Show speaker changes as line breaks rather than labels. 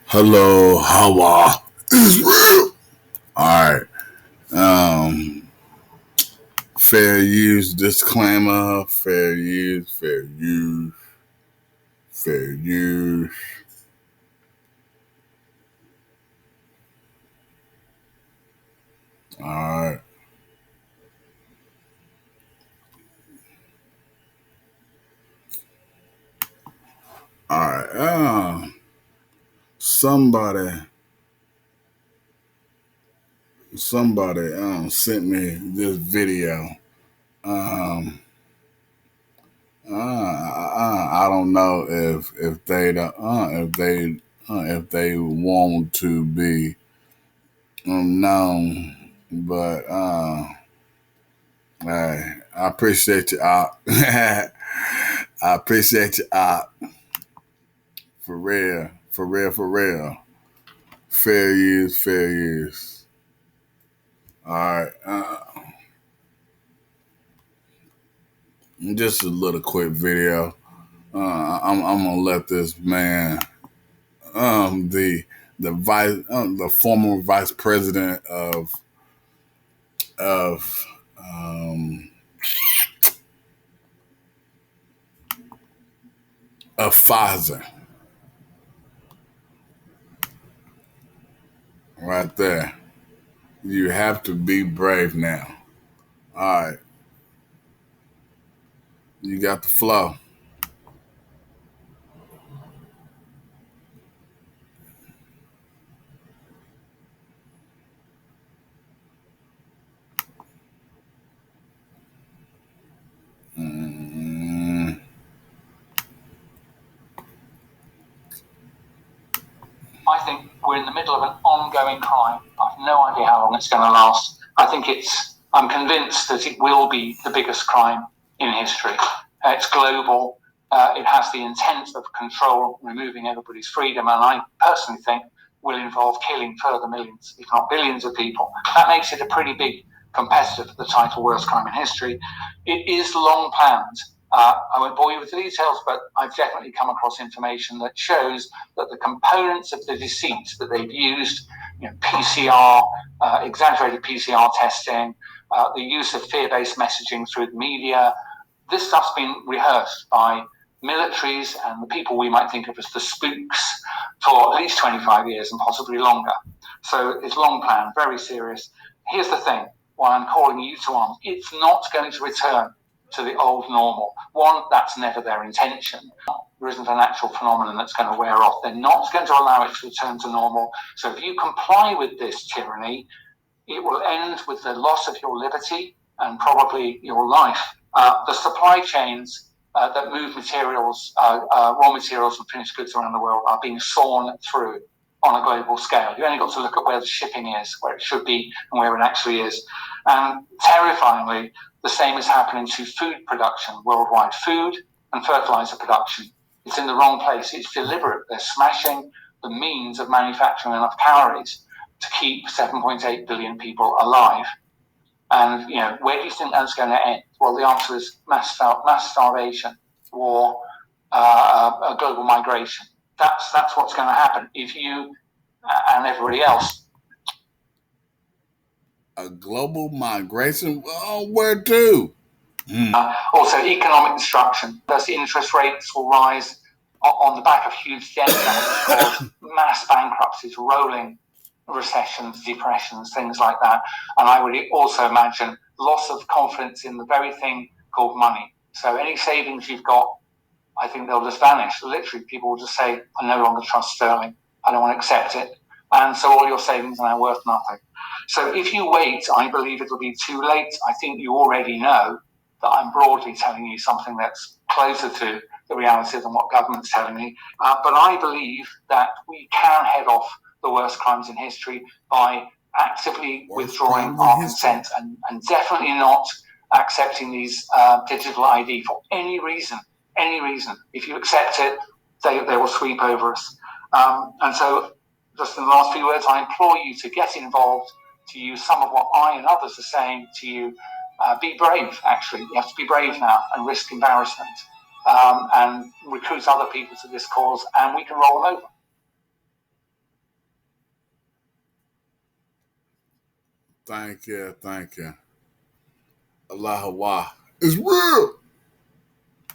Hello, Hawa is real. All right. Um, Fair use disclaimer. Fair use. Fair use. Fair use. All right. All right. Somebody, somebody sent me this video. Um, I don't know if they want to be known, but I appreciate you. I appreciate you. For real, for real, for real. Fair use, fair use. All right. Just a little quick video. I'm gonna let this man, the former vice president of um, of Pfizer, right there. You have to be brave now. All right, you got the flow. Mm,
I think we're in the middle of an ongoing crime. I have no idea how long it's going to last. I'm convinced that it will be the biggest crime in history. It's global. It has the intent of control, removing everybody's freedom, and I personally think will involve killing further millions, if not billions of people. That makes it a pretty big competitor for the title worst crime in history. It is long planned. I won't bore you with the details, but I've definitely come across information that shows that the components of the deceit that they've used, PCR, exaggerated PCR testing, the use of fear-based messaging through the media, this stuff's been rehearsed by militaries and the people we might think of as the spooks for at least 25 years and possibly longer. So it's long planned, very serious. Here's the thing, why I'm calling you to arms. It's not going to return to the old normal. One, that's never their intention. There isn't a natural phenomenon that's going to wear off. They're not going to allow it to return to normal. So if you comply with this tyranny, it will end with the loss of your liberty and probably your life. The supply chains that move materials, raw materials and finished goods around the world are being sawn through on a global scale. You've only got to look at where the shipping is, where it should be, and where it actually is. And terrifyingly, the same is happening to food production worldwide, food and fertilizer production. It's in the wrong place. It's deliberate. They're smashing the means of manufacturing enough calories to keep 7.8 billion people alive. And, where do you think that's going to end? Well, the answer is mass starvation, war, global migration. That's what's going to happen if you and everybody else.
A global migration? Where to?
Also, economic destruction. Thus, interest rates will rise on the back of huge debt which cause mass bankruptcies, rolling recessions, depressions, things like that. And I would also imagine loss of confidence in the very thing called money. So any savings you've got, I think they'll just vanish. Literally, people will just say, I no longer trust sterling. I don't want to accept it. And so all your savings are now worth nothing. So if you wait, I believe it'll be too late. I think you already know that I'm broadly telling you something that's closer to the reality than what government's telling me. But I believe that we can head off the worst crimes in history by actively withdrawing our consent and definitely not accepting these digital ID for any reason. Any reason. If you accept it, they will sweep over us. And so, just in the last few words, I implore you to get involved, to use some of what I and others are saying to you. Be brave, actually. You have to be brave now and risk embarrassment and recruit other people to this cause, and we can roll them over.
Thank you. Allah Hawa is real.